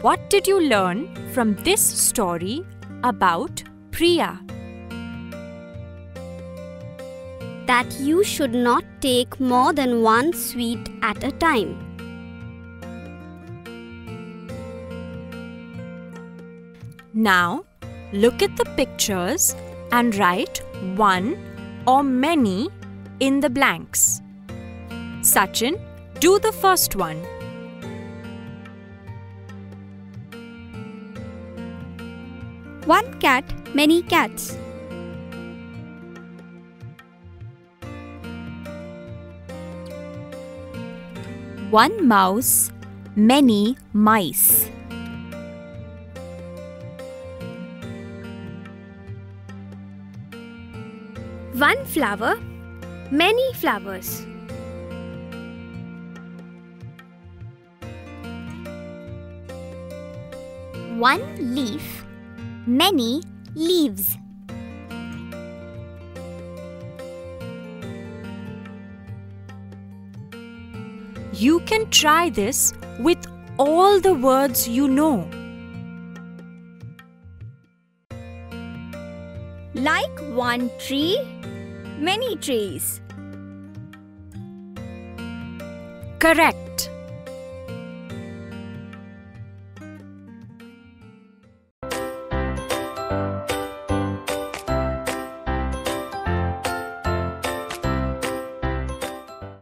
What did you learn from this story about Priya? That you should not take more than one sweet at a time. Now, look at the pictures and write one or many in the blanks. Sachin, do the first one. One cat, many cats. One mouse, many mice. One flower, many flowers. One leaf, many leaves. You can try this with all the words you know. Like one tree, many trees. Correct.